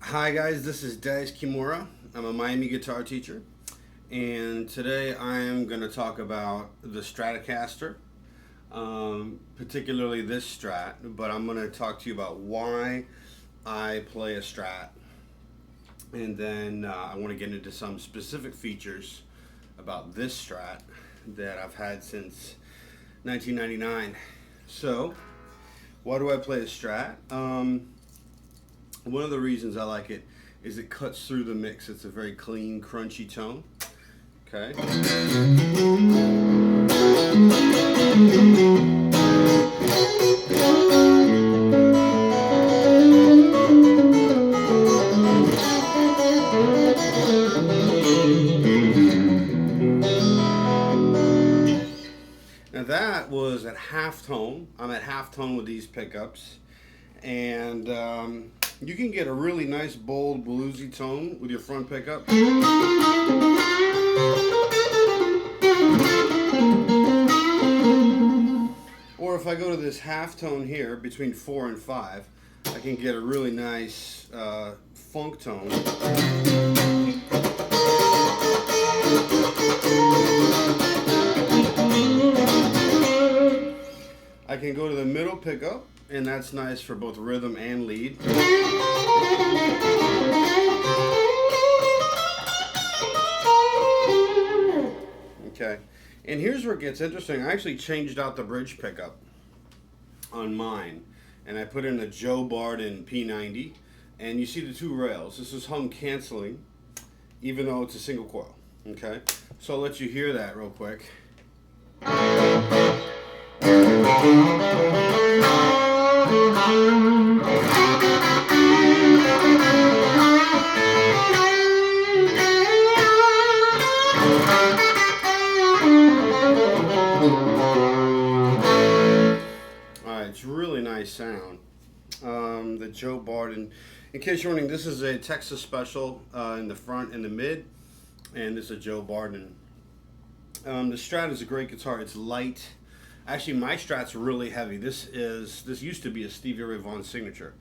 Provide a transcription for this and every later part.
Hi guys, this is Dyce Kimura. I'm a Miami guitar teacher, and today I am going to talk about the Stratocaster, particularly this Strat, but I'm going to talk to you about why I play a Strat, and then I want to get into some specific features about this Strat that I've had since 1999. So, why do I play a Strat? One of the reasons I like it is it cuts through the mix. It's a very clean, crunchy tone. Okay. Now that was at half tone. I'm at half tone with these pickups, and you can get a really nice, bold, bluesy tone with your front pickup. Or if I go to this half tone here, between 4 and 5, I can get a really nice funk tone. I can go to the middle pickup, and that's nice for both rhythm and lead. Okay, and here's where it gets interesting. I actually changed out the bridge pickup on mine, and I put in a Joe Barden P90, and you see the two rails. This is hum canceling, even though it's a single coil. Okay, so I'll let you hear that real quick. It's really nice sound. The Joe Barden, in case you're wondering, this is a Texas special in the front and the mid, and this is a Joe Barden. The Strat is a great guitar. It's light. Actually, my Strat's really heavy. This used to be a Stevie Ray Vaughan signature,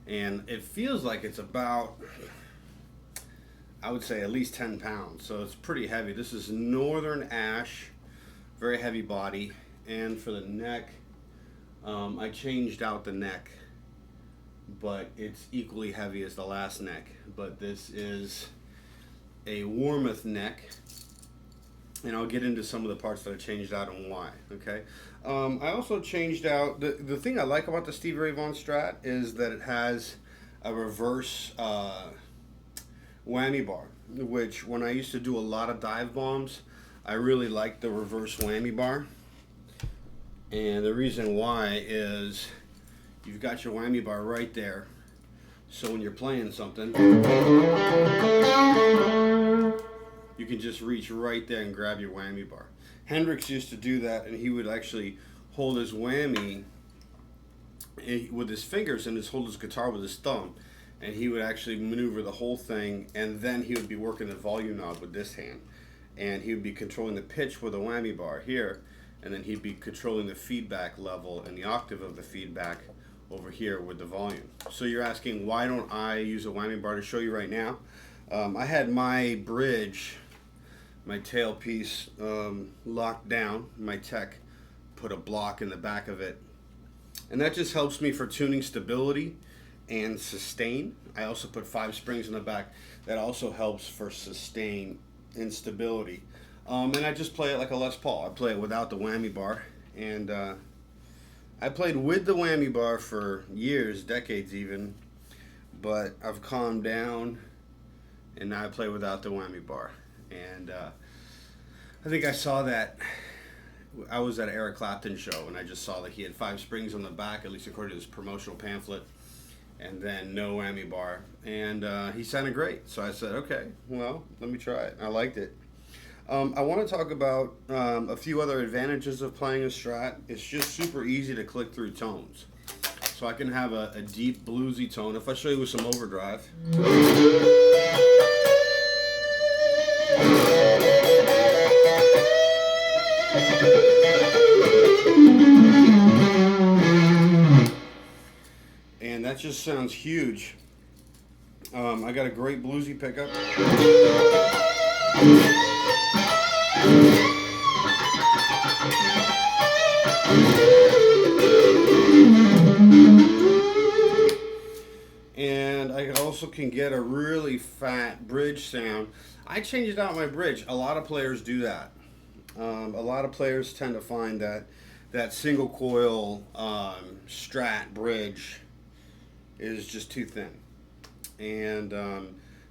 and it feels like it's about, I would say, at least 10 pounds. So it's pretty heavy. This is Northern Ash, very heavy body, and for the neck, I changed out the neck, but it's equally heavy as the last neck. But this is a Warmoth neck, and I'll get into some of the parts that I changed out and why. Okay. I also changed out the thing I like about the Stevie Ray Vaughan Strat is that it has a reverse whammy bar, which when I used to do a lot of dive bombs, I really liked the reverse whammy bar. And the reason why is you've got your whammy bar right there, so when you're playing something, you can just reach right there and grab your whammy bar. Hendrix used to do that, and he would actually hold his whammy with his fingers and just hold his guitar with his thumb, and he would actually maneuver the whole thing, and then he would be working the volume knob with this hand, and he would be controlling the pitch with a whammy bar here, and then he'd be controlling the feedback level and the octave of the feedback over here with the volume. So you're asking, why don't I use a whammy bar? To show you right now, I had my bridge, my tailpiece locked down. My tech put a block in the back of it, and that just helps me for tuning stability and sustain. I also put 5 springs in the back. That also helps for sustain and stability. And I just play it like a Les Paul. I play it without the whammy bar, and I played with the whammy bar for years, decades even, but I've calmed down, and now I play without the whammy bar. And I think I saw that, I was at Eric Clapton's show, and I just saw that he had 5 springs on the back, at least according to his promotional pamphlet, and then no whammy bar, and he sounded great. So I said, okay, well, let me try it. I liked it. I want to talk about a few other advantages of playing a Strat. It's just super easy to click through tones. So I can have a deep bluesy tone. If I show you with some overdrive. And that just sounds huge. I got a great bluesy pickup. And I also can get a really fat bridge sound. I changed out my bridge. A lot of players do that. A lot of players tend to find that single coil Strat bridge is just too thin. And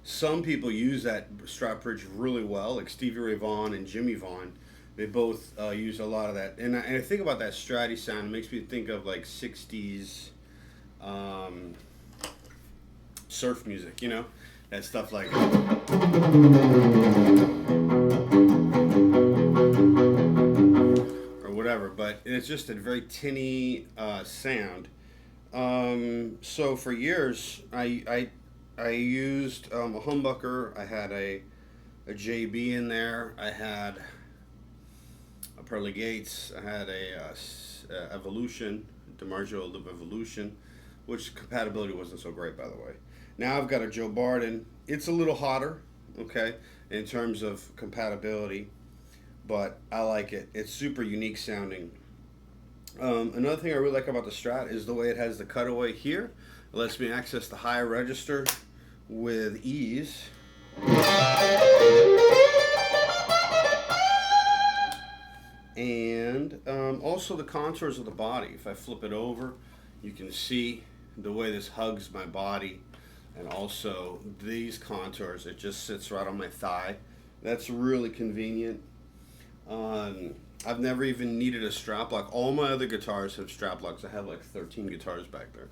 some people use that Strat bridge really well, like Stevie Ray Vaughan and Jimmy Vaughan. They both use a lot of that. And I think about that Stratty sound. It makes me think of like 60s surf music, you know? That stuff like... or whatever. But it's just a very tinny sound. So for years, I used a humbucker. I had a JB in there. I had a Pearly Gates. I had a Evolution, DiMaggio Evolution, which compatibility wasn't so great, by the way. Now I've got a Joe Barden. It's a little hotter, okay, in terms of compatibility, but I like it. It's super unique sounding. Another thing I really like about the Strat is the way it has the cutaway here. It lets me access the higher register with ease. And also the contours of the body. If I flip it over, you can see the way this hugs my body. And also these contours, it just sits right on my thigh. That's really convenient. I've never even needed a strap lock. All my other guitars have strap locks. I have like 13 guitars back there.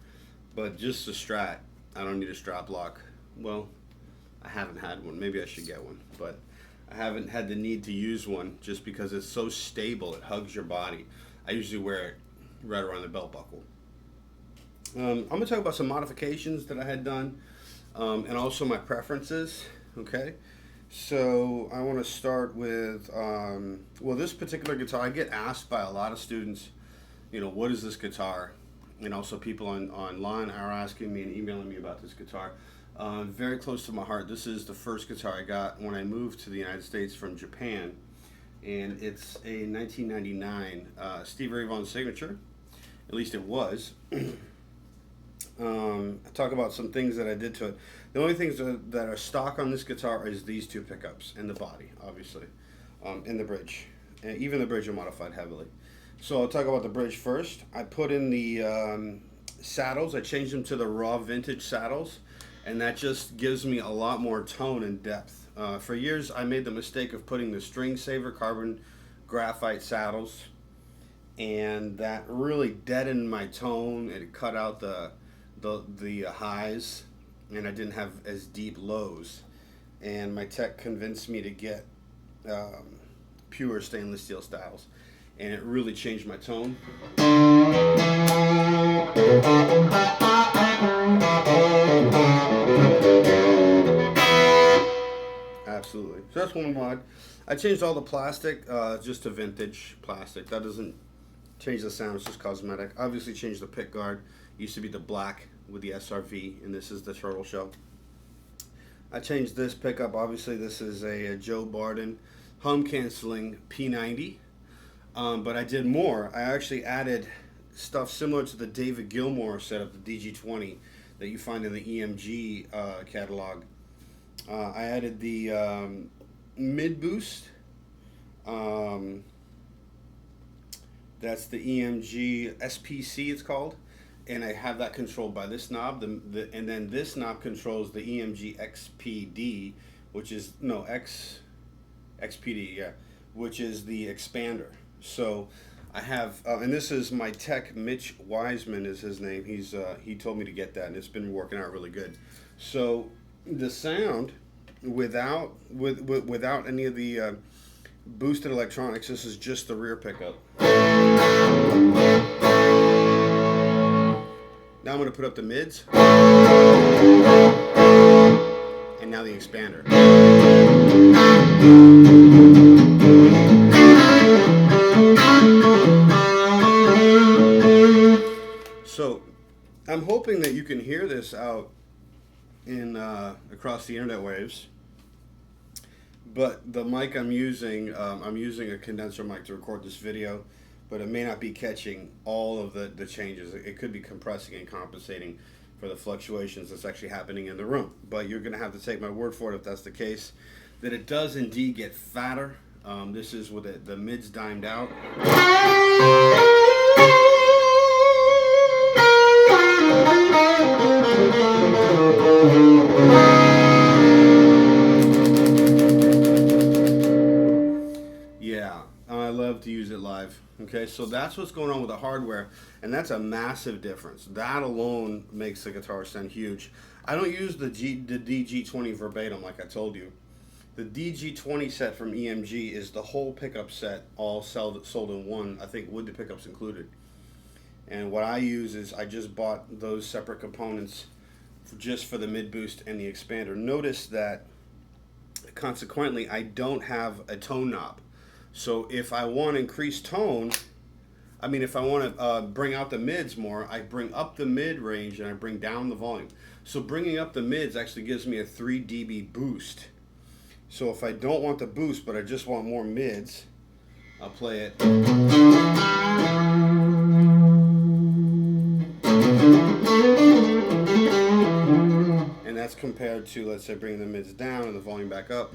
But just the Strat, I don't need a strap lock. Well, I haven't had one. Maybe I should get one. But I haven't had the need to use one just because it's so stable. It hugs your body. I usually wear it right around the belt buckle. I'm going to talk about some modifications that I had done and also my preferences. Okay. So I want to start with, well, this particular guitar, I get asked by a lot of students, you know, what is this guitar? And also people online are asking me and emailing me about this guitar. Very close to my heart. This is the first guitar I got when I moved to the United States from Japan. And it's a 1999 Stevie Ray Vaughan signature. At least it was. I talk about some things that I did to it. The only things that are stock on this guitar is these two pickups and the body, obviously, and the bridge. And even the bridge are modified heavily. So I'll talk about the bridge first. I put in the saddles. I changed them to the raw vintage saddles, and that just gives me a lot more tone and depth. For years, I made the mistake of putting the string saver carbon graphite saddles, and that really deadened my tone. It cut out the highs, and I didn't have as deep lows. And my tech convinced me to get pure stainless steel saddles, and it really changed my tone. Absolutely. So that's one mod. I changed all the plastic just to vintage plastic. That doesn't change the sound, it's just cosmetic. Obviously changed the pick guard. It used to be the black with the SRV, and this is the turtle shell. I changed this pickup. Obviously this is a Joe Barden hum canceling P90. But I did more. I actually added stuff similar to the David Gilmour setup, the DG20 that you find in the EMG catalog. I added the mid boost. That's the EMG SPC, it's called, and I have that controlled by this knob. And then this knob controls the EMG XPD, which is XPD, yeah, which is the expander. So I have, and this is my tech, Mitch Wiseman is his name. He told me to get that, and it's been working out really good. So the sound without any of the boosted electronics, this is just the rear pickup. Now I'm going to put up the mids, and now the expander. So I'm hoping that you can hear this out in across the internet waves. But the mic I'm using a condenser mic to record this video, but it may not be catching all of the changes. It could be compressing and compensating for the fluctuations that's actually happening in the room. But you're going to have to take my word for it if that's the case, that it does indeed get fatter. This is with the mids dimed out. Yeah, I love to use it live. Okay, so that's what's going on with the hardware, and that's a massive difference. That alone makes the guitar sound huge. I don't use the DG20 verbatim like I told you. The DG20 set from EMG is the whole pickup set, all sold in one, I think with the pickups included. And what I use is I just bought those separate components just for the mid boost and the expander. Notice that consequently I don't have a tone knob. So if I want increased tone, if I want to bring out the mids more, I bring up the mid range and I bring down the volume. So bringing up the mids actually gives me a 3 dB boost. So if I don't want the boost, but I just want more mids, I'll play it. And that's compared to, let's say, bringing the mids down and the volume back up.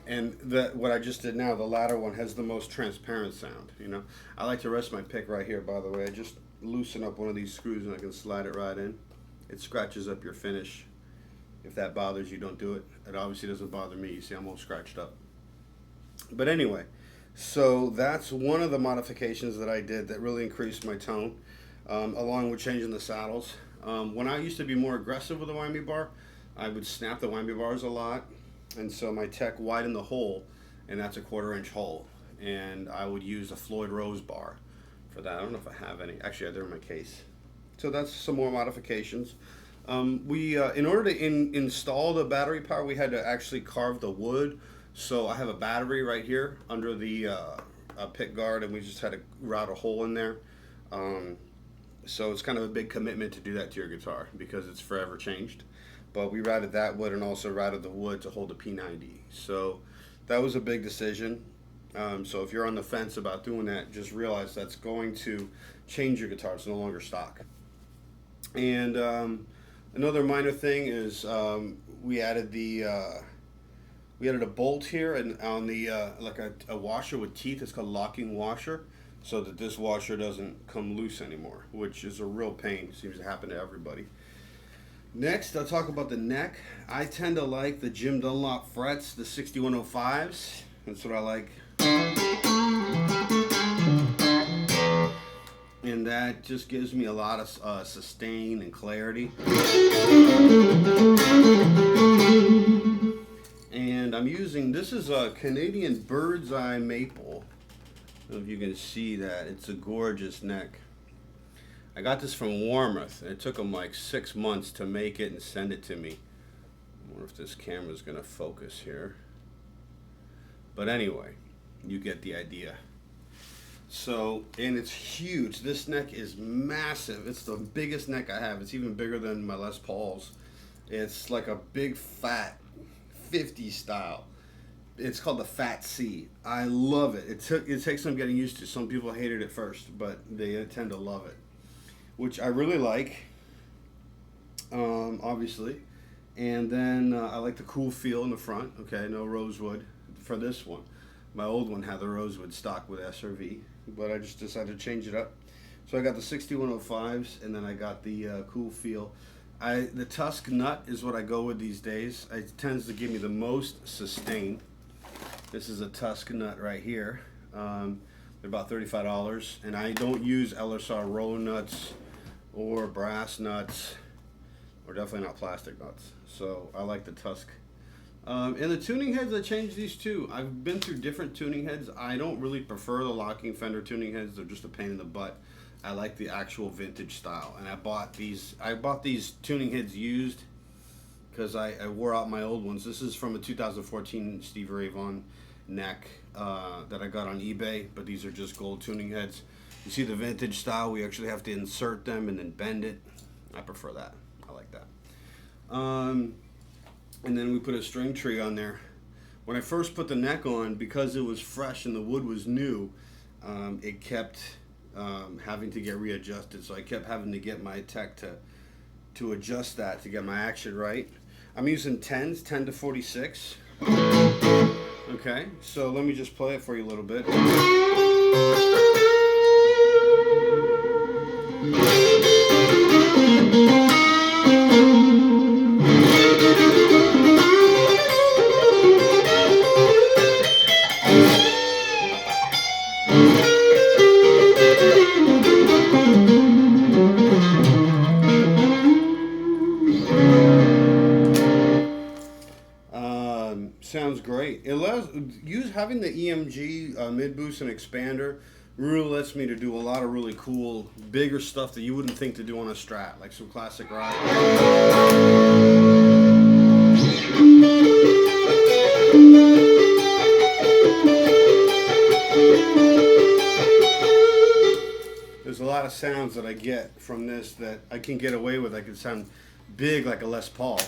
And what I just did now, the latter one, has the most transparent sound. You know, I like to rest my pick right here, by the way. I just loosen up one of these screws and I can slide it right in. It scratches up your finish. If that bothers you, don't do it. It obviously doesn't bother me. You see, I'm all scratched up. But anyway, so that's one of the modifications that I did that really increased my tone, along with changing the saddles. When I used to be more aggressive with the Whammy Bar, I would snap the Whammy Bars a lot. And so my tech widened the hole, and that's a 1/4-inch hole. And I would use a Floyd Rose bar for that. I don't know if I have any. Actually, they're in my case. So that's some more modifications. In order to install the battery power, we had to actually carve the wood. So I have a battery right here under the pick guard, and we just had to route a hole in there. So it's kind of a big commitment to do that to your guitar because it's forever changed. But we routed that wood and also routed the wood to hold the P90. So that was a big decision. So if you're on the fence about doing that, just realize that's going to change your guitar. It's no longer stock. And another minor thing is we added a bolt here and on the like a washer with teeth. It's called locking washer, so that this washer doesn't come loose anymore, which is a real pain. Seems to happen to everybody. Next, I'll talk about the neck. I tend to like the Jim Dunlop frets, the 6105s. That's what I like. And that just gives me a lot of sustain and clarity. And I'm using, this is a Canadian Bird's Eye Maple. I don't know if you can see that. It's a gorgeous neck. I got this from Warmouth, and it took them like 6 months to make it and send it to me. I wonder if this camera's gonna focus here. But anyway, you get the idea. So, and it's huge. This neck is massive. It's the biggest neck I have. It's even bigger than my Les Pauls. It's like a big fat 50 style. It's called the Fat C. I love it. It takes some getting used to. Some people hated it first, but they tend to love it, which I really like, obviously. And then I like the cool feel in the front. Okay, no rosewood for this one. My old one had the rosewood stock with SRV, but I just decided to change it up. So I got the 6105s, and then I got the cool feel. The Tusk nut is what I go with these days. It tends to give me the most sustain. This is a Tusk nut right here. They're about $35, and I don't use LSR roller nuts or brass nuts, or definitely not plastic nuts. So I like the Tusk. And the tuning heads, I changed these too. I've been through different tuning heads. I don't really prefer the locking Fender tuning heads. They're just a pain in the butt. I like the actual vintage style, and I bought these tuning heads used because I wore out my old ones. This is from a 2014 Stevie Ray Vaughan neck that I got on eBay, but these are just gold tuning heads. You see the vintage style, we actually have to insert them and then bend it. I prefer that. I like that. And then we put a string tree on there. When I first put the neck on, because it was fresh and the wood was new, it kept having to get readjusted. So I kept having to get my tech to adjust that to get my action right. I'm using 10s, 10 to 46. Okay, so let me just play it for you a little bit. Sounds great. It allows having the EMG mid boost and expander really lets me to do a lot of really cool, bigger stuff that you wouldn't think to do on a Strat, like some classic rock. There's a lot of sounds that I get from this that I can get away with. I can sound big like a Les Paul.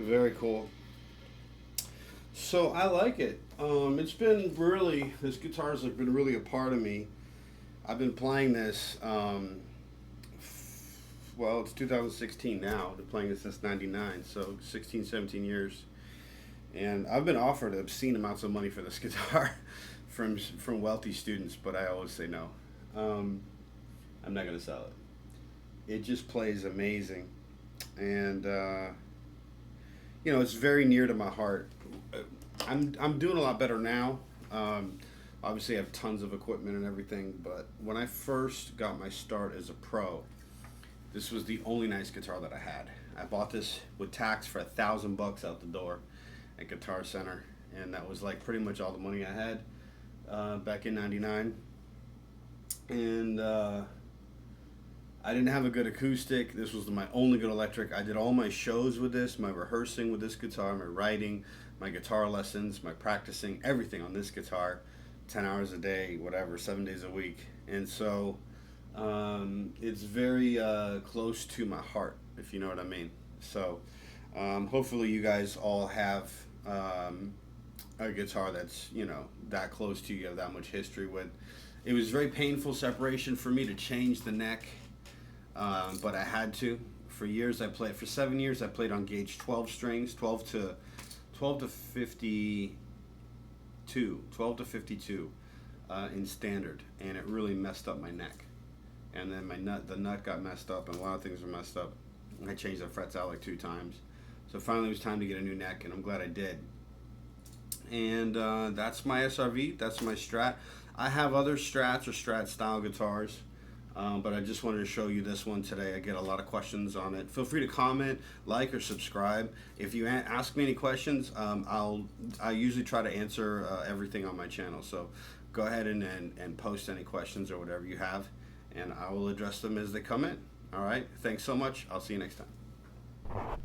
Very cool. So I like it. It's been really, this guitar's like been really a part of me. I've been playing this, well, it's 2016 now. I've been playing this since 99, so 16, 17 years. And I've been offered obscene amounts of money for this guitar from wealthy students, but I always say no. I'm not going to sell it. It just plays amazing. And, you know, it's very near to my heart. I'm doing a lot better now. Obviously, I have tons of equipment and everything, but when I first got my start as a pro, this was the only nice guitar that I had. I bought this with tax for $1,000 out the door at Guitar Center, and that was like pretty much all the money I had back in '99. And I didn't have a good acoustic. This was my only good electric. I did all my shows with this, my rehearsing with this guitar, my writing, my guitar lessons, my practicing, everything on this guitar, 10 hours a day, whatever, 7 days a week. And so it's very close to my heart, if you know what I mean. So hopefully you guys all have a guitar that's, you know, that close to you, have that much history with. It was very painful separation for me to change the neck, but I had to. For 7 years I played on gauge 12 strings, 12 to 52 in standard, and it really messed up my neck. And then the nut got messed up, and a lot of things were messed up. I changed the frets out like 2 times. So finally it was time to get a new neck, and I'm glad I did. And that's my SRV, that's my Strat. I have other Strats or Strat style guitars, but I just wanted to show you this one today. I get a lot of questions on it. Feel free to comment, like, or subscribe. If you ask me any questions, I usually try to answer everything on my channel. So go ahead and post any questions or whatever you have, and I will address them as they come in. All right, thanks so much. I'll see you next time.